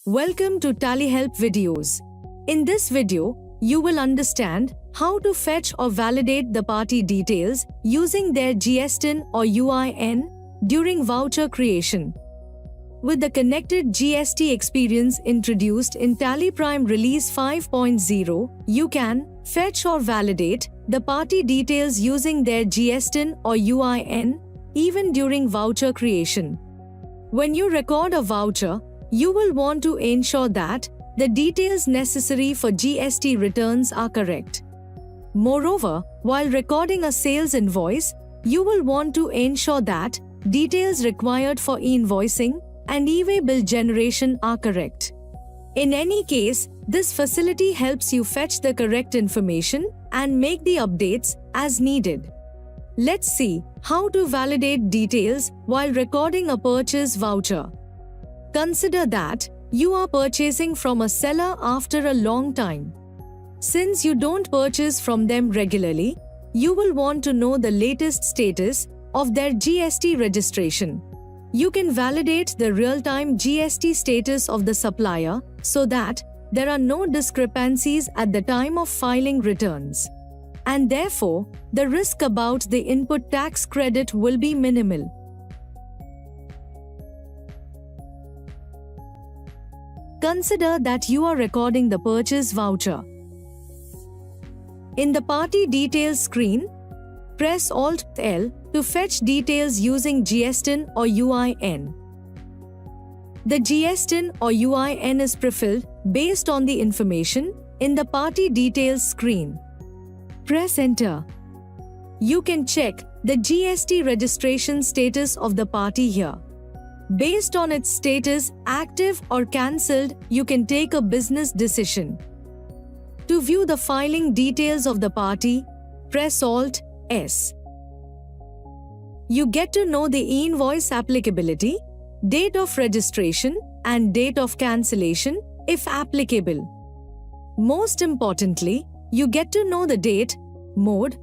Welcome to TallyHelp videos. In this video, you will understand how to fetch or validate the party details using their GSTIN or UIN during voucher creation. With the connected GST experience introduced in Tally Prime Release 5.0, you can fetch or validate the party details using their GSTIN or UIN even during voucher creation. When you record a voucher, you will want to ensure that the details necessary for GST returns are correct. Moreover, while recording a sales invoice, you will want to ensure that details required for e-invoicing and e-way bill generation are correct. In any case, this facility helps you fetch the correct information and make the updates as needed. Let's see how to validate details while recording a purchase voucher. Consider that you are purchasing from a seller after a long time. Since you don't purchase from them regularly, you will want to know the latest status of their GST registration. You can validate the real-time GST status of the supplier so that there are no discrepancies at the time of filing returns. And therefore, the risk about the input tax credit will be minimal. Consider that you are recording the purchase voucher. In the party details screen, press Alt-L to fetch details using GSTIN or UIN. The GSTIN or UIN is prefilled based on the information in the party details screen. Press Enter. You can check the GST registration status of the party here. Based on its status, active or cancelled, you can take a business decision. To view the filing details of the party, press Alt-S. You get to know the e-invoice applicability, date of registration, and date of cancellation, if applicable. Most importantly, you get to know the date, mode,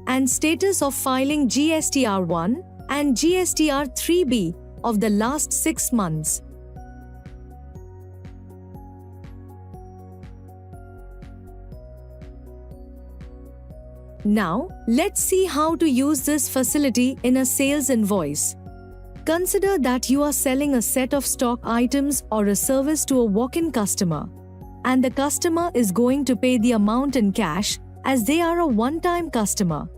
and status of filing GSTR1 and GSTR3B of the last 6 months. Now, let's see how to use this facility in a sales invoice. Consider that you are selling a set of stock items or a service to a walk-in customer, and the customer is going to pay the amount in cash as they are a one-time customer.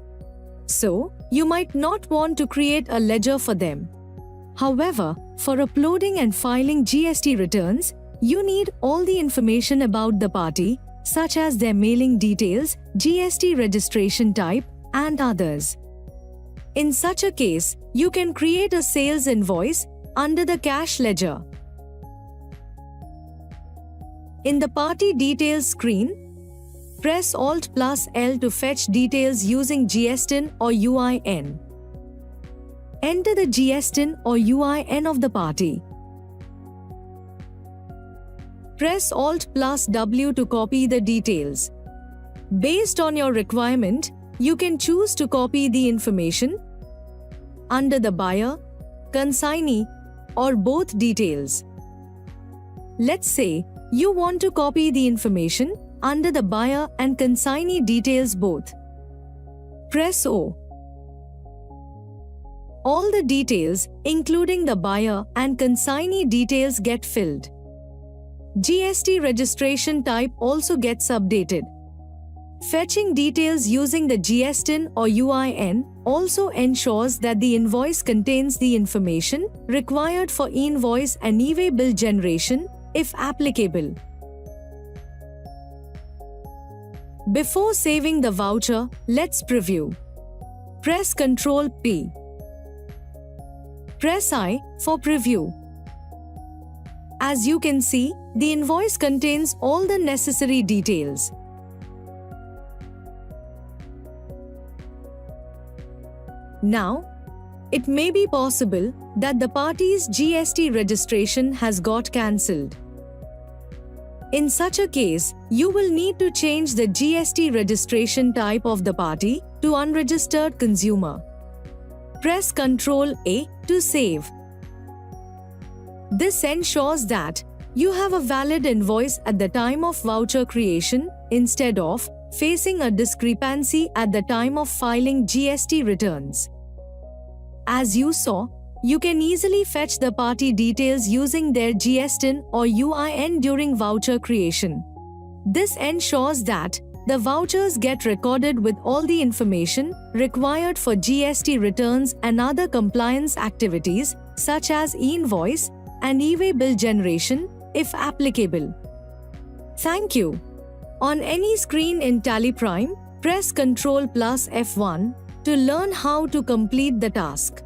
So, you might not want to create a ledger for them. However, for uploading and filing GST returns, you need all the information about the party, such as their mailing details, GST registration type, and others. In such a case, you can create a sales invoice under the cash ledger. In the party details screen, press Alt+L to fetch details using GSTIN or UIN. Enter the GSTIN or UIN of the party. Press Alt+W to copy the details. Based on your requirement, you can choose to copy the information under the buyer, consignee, or both details. Let's say you want to copy the information under the buyer and consignee details both. Press O. All the details, including the buyer and consignee details, get filled. GST registration type also gets updated. Fetching details using the GSTIN or UIN also ensures that the invoice contains the information required for e-invoice and e-way bill generation, if applicable. Before saving the voucher, let's preview. Press Ctrl+P. Press I for preview. As you can see, the invoice contains all the necessary details. Now, it may be possible that the party's GST registration has got cancelled. In such a case, you will need to change the GST registration type of the party to unregistered consumer. Press Ctrl+A to save. This ensures that You have a valid invoice at the time of voucher creation instead of facing a discrepancy at the time of filing GST returns. As you saw, you can easily fetch the party details using their GSTIN or UIN during voucher creation. This ensures that the vouchers get recorded with all the information required for GST returns and other compliance activities such as e-invoice and e-way bill generation, if applicable. Thank you. On any screen in Tally Prime, press Ctrl plus F1 to learn how to complete the task.